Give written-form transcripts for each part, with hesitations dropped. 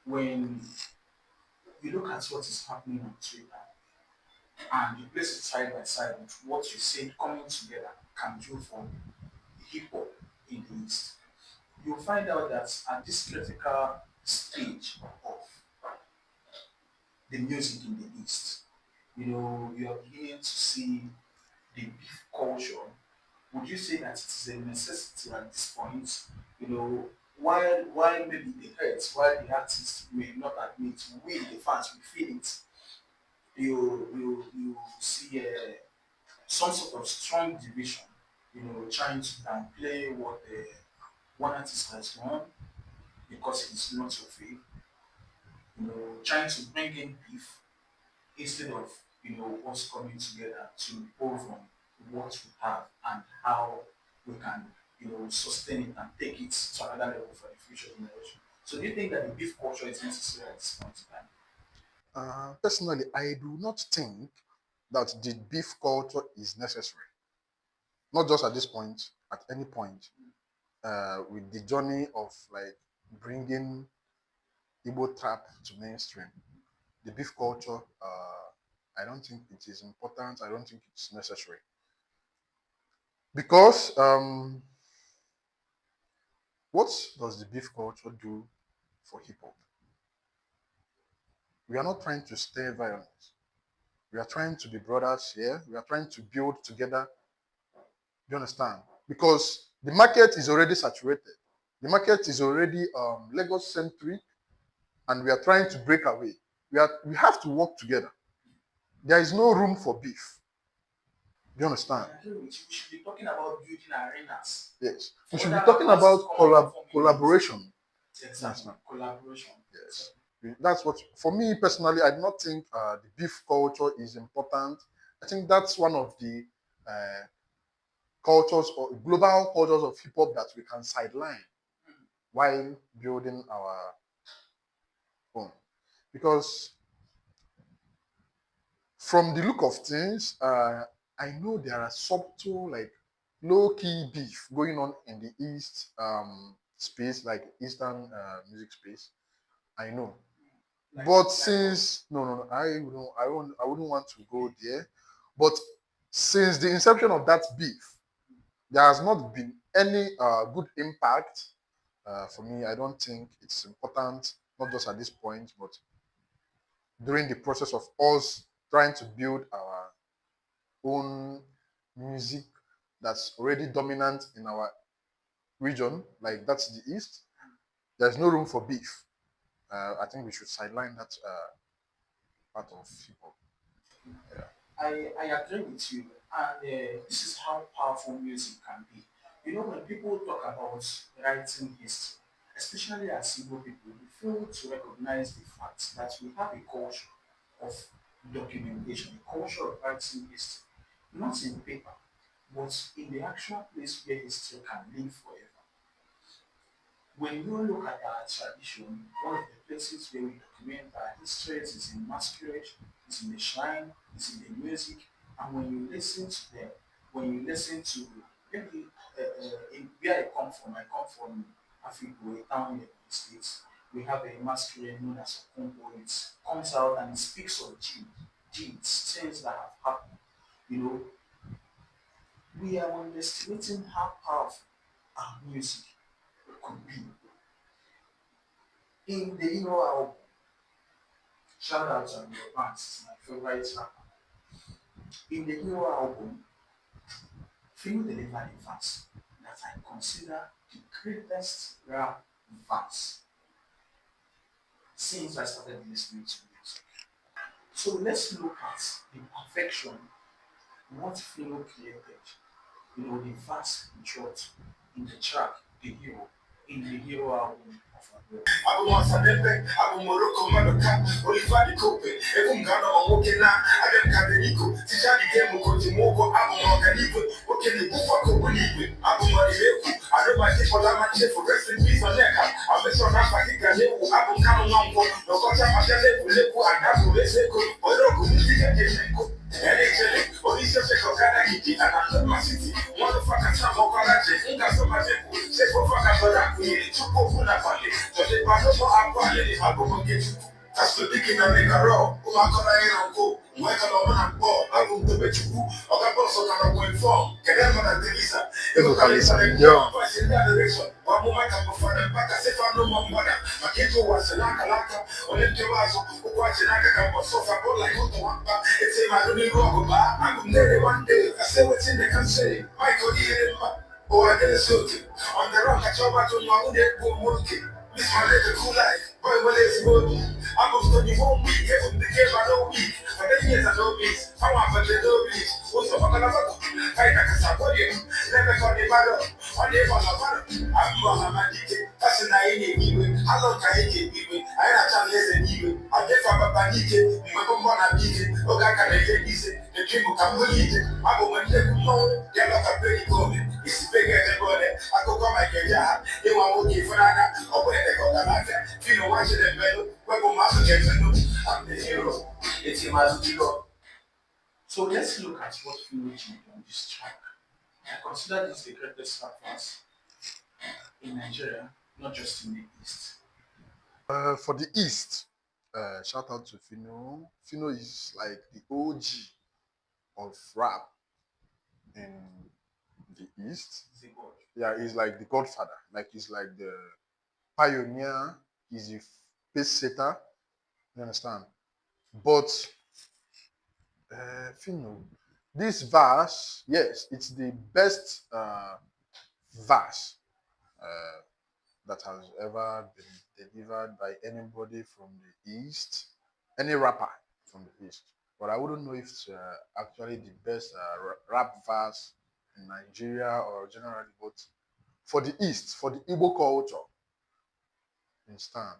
When you look at what is happening on Twitter and you place it side by side with what you said coming together can do for hip hop in the East, you'll find out that at this critical stage of the music in the East, you are beginning to see the beef culture. Would you say that it is a necessity at this point? While maybe the heads, while the artists may not admit, we the fans we feel it. You see some sort of strong division. Trying to downplay what one artist has done because it's not your favorite. Trying to bring in beef instead of us coming together to improve on what we have and how we can sustain it and take it to another level for the future generation. So do you think that the beef culture is necessary at this point in time? Personally, I do not think that the beef culture is necessary. Not just at this point, at any point. With the journey of like bringing Igbo trap to mainstream, the beef culture, I don't think it is important. I don't think it's necessary because what does the beef culture do for hip hop? We are not trying to stir violence. We are trying to be brothers here. We are trying to build together. Do you understand? Because the market is already saturated. The market is already Lagos centric, and we are trying to break away. We have to work together. There is no room for beef. Do you understand? I agree with you. We should be talking about building arenas Yes. We for should be other talking artists to about come and perform in it. collaboration. Exactly. Collaboration. Yes. That's what, for me personally, I do not think the beef culture is important. I think that's one of the uh, cultures or global cultures of hip hop that we can sideline while building our own. Because from the look of things, I know there are subtle, like low key beef going on in the East space, like Eastern music space. I know. But since no, I wouldn't want to go there. But since the inception of that beef, there has not been any good impact for me. I don't think it's important, not just at this point, but during the process of us trying to build our own music that's already dominant in our region, like that's the East. There's no room for beef. I think we should sideline that part of hip hop. Yeah. I agree with you, and this is how powerful music can be. When people talk about writing history, especially as Igbo people, we fail to recognize the fact that we have a culture of documentation, a culture of writing history, not in paper, but in the actual place where history can live forever. When you look at our tradition, one of the places where we document our histories is in masquerade, is in the shrine, is in the music, and when you listen to them, when you listen to maybe in where I come from Africa, a town in the States, we have a masquerade known as Okumbo. It comes out and it speaks of deeds, things that have happened. You know, we are underestimating how powerful our music could be. In the Hero album, shout out to your fans, my favorite rapper. In the Hero album, Phil delivered a verse that I consider the greatest rap verse since I started listening to music. So let's look at the perfection what Philo created. The verse he dropped in the track, The Hero, in the Hero album of Abroad. Abumasadebe, Abumoroko Madoka, Olifadi Kope, Ebungano Omokena, Adam Kadeniko, Tijani Demo Kojimoko, Abumoganipo, Okeni Bufako Boliwe, Abumarileku, Adobati Polamache for rest in peace on Neka, Abesona Fatika Lewu, Abukano Mambo, Nokota Magale, Leku, and Abu Leseko, Oroku, Tika. Anything, Odisha Sekokana Kiki, and Anama City, motherfucker Samo Karaje, Inga Somateku, Seko Faka Baraku, Chupo Funa Fali, Jose That's the digging and make a row. Umakora Eroko, Mwekala Bo, Album to Bechu, Okaboso Kanapo inform, Kedema Teresa, Evokalisa and Yo, Vice in that direction. One moment I prefer them back as if I know my mother. My kid was a laka, or let your eyes who watch an Aka sofa, go like Hoto Wamba. It's a Madoni Roba. I'm there one day. I say what's in the country. Michael Ian, oh, I get a suit. On the rock, I chop out to my own monkey. This my little cool life. Boy, well, it's good. I'm going to be 1 week. From the game, I know week. For the years, I know beats. I want for the no beats. Also, I'm going to fight like a Sapodia. Never call the battle. On the battle. I'm Mohammed. That's an idea. How long can I get me? I ain't a listen even. I get from a panike. My mom, I'm eating. Oh, I can't get easy. The dream will come with it. I'm going to know. They're not a pretty woman. It's bigger than body. I go come my career. You want to give for Anna. Or where they got the life. Feel no watching them better. Weapon master gentleman. I'm the hero. It's your master hero. So let's look at what Philo did on this track. I consider this the greatest rappers in Nigeria, not just in the East. For the East, shout out to Fino. Fino is like the OG of rap in the East. He's a god. Yeah, he's like the godfather. Like he's like the pioneer. He's a pace setter. You understand? But Fino, this verse, yes, it's the best verse uh, that has ever been delivered by anybody from the East, any rapper from the East. But I wouldn't know if it's actually the best rap verse in Nigeria or generally, but for the East, for the Igbo culture, understand,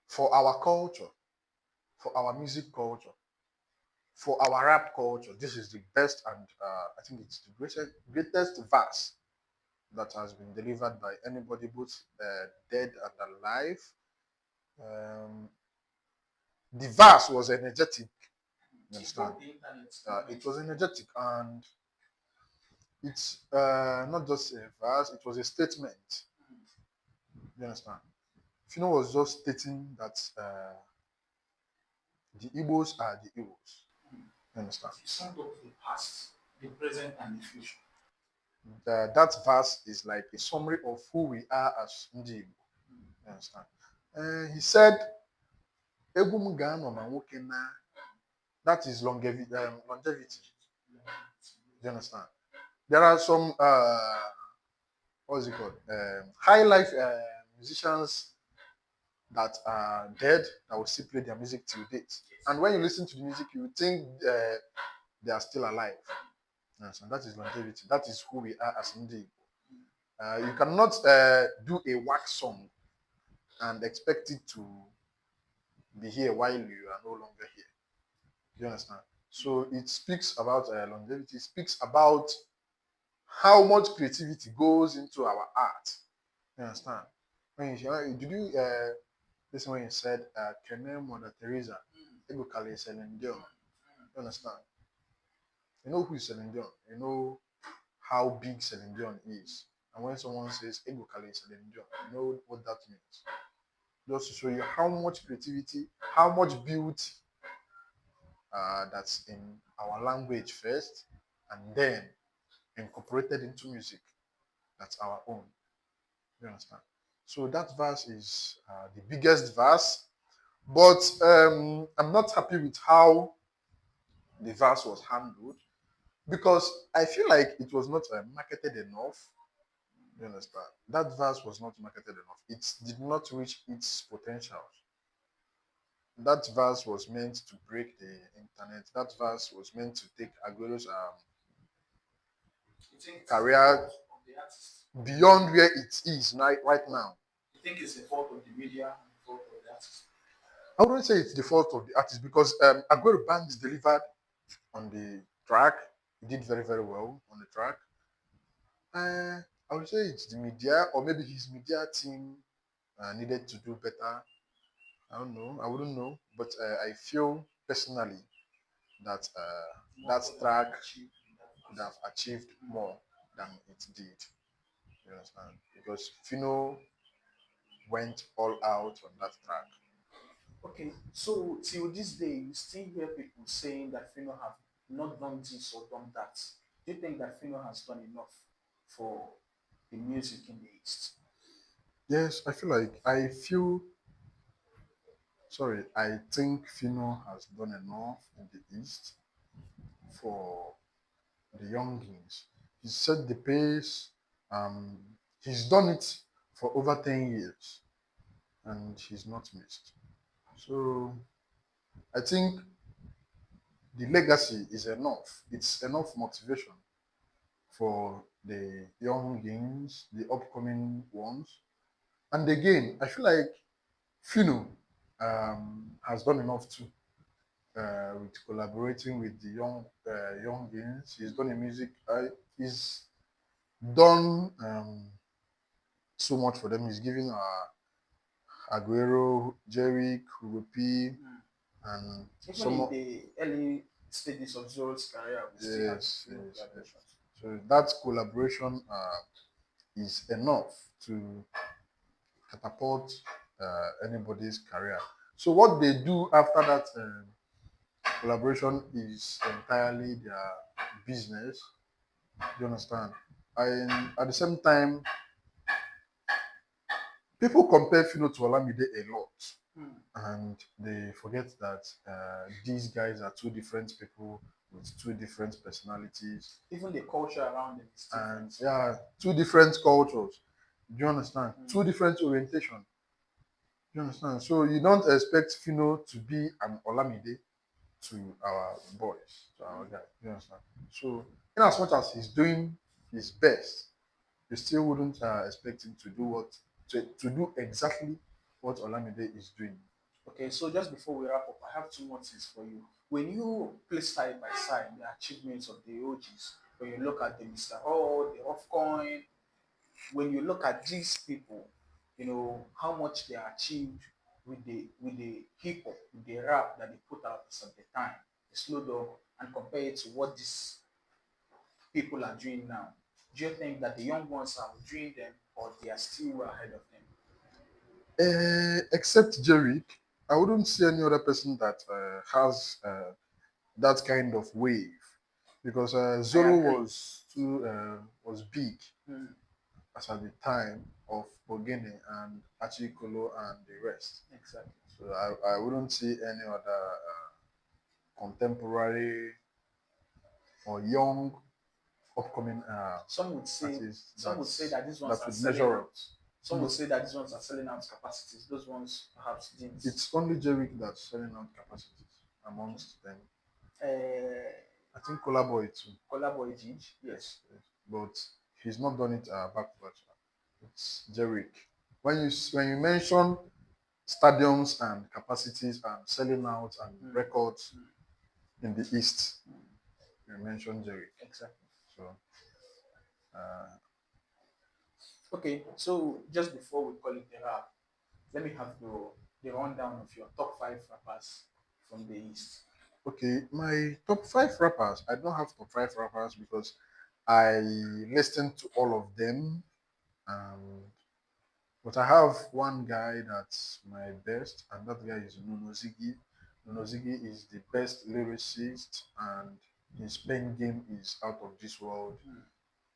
for our culture, for our music culture, for our rap culture, this is the best, and I think it's the greatest verse that has been delivered by anybody, both dead and alive. Um, the verse was energetic. You understand? The internet. It was energetic, and it's not just a verse; it was a statement. You understand? Fino was just stating that the Igbos are the Igbos. You understand? He summed up the past, the present, and the future. That verse is like a summary of who we are as Ndi Igbo. You understand? He said, "Egwu m ga-anọ ma nwoke na." That is longevity. You understand? There are some what's it called? High life musicians that are dead that will still play their music till date. And when you listen to the music, you think they are still alive. You understand? That is longevity. That is who we are as Ndi. You cannot do a wax song and expect it to be here while you are no longer here. You understand? So it speaks about longevity. It speaks about how much creativity goes into our art. You understand? Did you listen when you said Kene Mother Teresa? Ebukale Celine Dion. You understand? You know who is Celine Dion? You know how big Celine Dion is. And when someone says Ebukale Celine Dion, you know what that means. Just to show you how much creativity, how much beauty that's in our language first, and then incorporated into music. That's our own. You understand? So that verse is the biggest verse, but I'm not happy with how the verse was handled because I feel like it was not marketed enough. You understand? That verse was not marketed enough. It did not reach its potential. That verse was meant to break the internet. That verse was meant to take Aguero's You think it's the career fault of the artist? beyond where it is right now. You think it's the fault of the media and the fault of the artist? I wouldn't say it's the fault of the artist because Aguero Band is delivered on the track. He did very, very well on the track. I would say it's the media or maybe his media team needed to do better. I don't know. I wouldn't know. But I feel personally that that track could have achieved more than it did. You understand? Because Fino went all out on that track. Okay, so till this day, you still hear people saying that Fino have not done this or done that. Do you think that Fino has done enough for the music in the East? Yes, I think Fino has done enough in the East for the youngins. He set the pace. Um, he's done it for over 10 years and he's not missed. So I think the legacy is enough. It's enough motivation for the youngins, the upcoming ones. And again, I feel like Fino has done enough too. With collaborating with the youngins, he's done a music. He's done so much for them. He's given Aguero, Jerry, Kurupi, Mm. and Even some in of the early stages of Zoro's career, we still had yes, few yes, yes. collaborations. So that collaboration is enough to catapult anybody's career. So what they do after that collaboration is entirely their business. You understand? And at the same time, people compare Fino to Olamide a lot. Mm. And they forget that these guys are two different people with two different personalities Even the culture around them is and different. yeah, two different cultures. Do you understand? Mm. Two different orientation. Do you understand? So you don't expect Fino to be an Olamide to our boys, to our guy. You understand? So in as much as he's doing his best, you still wouldn't expect him to do to do exactly what Olamide is doing. Okay, so just before we wrap up, I have two more things for you. When you place side by side the achievements of the OGs, when you look at the Mr. Hall, the Rough Coin, when you look at these people, how much they achieved with the hip hop, with the rap that they put out at the time, the slow dog, and compare it to what these people are doing now. Do you think that the young ones are doing them or they are still ahead of them? Except Jerick, I wouldn't see any other person that has that kind of wave because I Zoro agree. was big Mm, as at the time of Ogene and Achikolo and the rest. exactly. So I wouldn't see any other contemporary or young upcoming artists Some would say that these ones that are would selling measure up. out. Some would say that these ones are selling out capacities. Those ones perhaps didn't. It's only Jerick that's selling out capacities amongst them. Uh, I think Boy too. Collaboy did, yes. Yes. But he's not done it back to back. It's Jerick. When you mention stadiums and capacities and selling out and Mm, records mm, in the East, mm, you mention Jerick. exactly. So uh, Okay, so just before we call it the wrap, let me have the rundown of your top five rappers from the East. okay, my top five rappers. I don't have top five rappers because I listen to all of them. Um, but I have one guy that's my best, and that guy is Nuno Ziggy. Nuno Ziggy is the best lyricist, and his pen game is out of this world. Mm.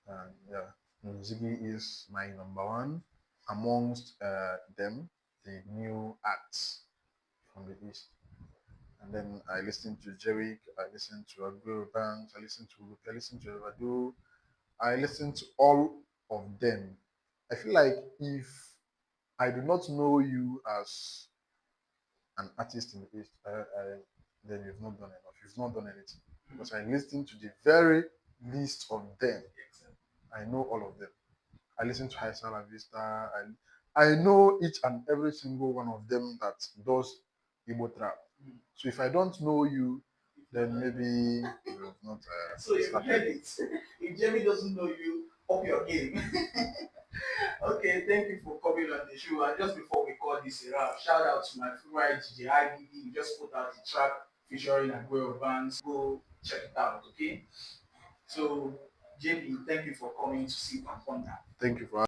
And yeah, Nuno Ziggy is my number one amongst them, the new acts from the East. And then I listen to Jerick, I listen to Aguero Banks, I listen to Evado, I listen to all of them. I feel like if I do not know you as an artist in the East, then you've not done enough. You've not done anything. Because I listen to the very least of them. I know all of them. I listen to Haisal La Vista. I know each and every single one of them that does Igbo trap. Mm. So if I don't know you, then maybe you have not So you heard started. it. If Jamie doesn't know you, up your game. Okay, thank you for coming on the show. And just before we call this a wrap, shout out to my favorite DJ IBD. We just put out the track featuring Aguero Bands. Go check it out, okay? So, JB, thank you for coming to Sip and Ponder. Thank you for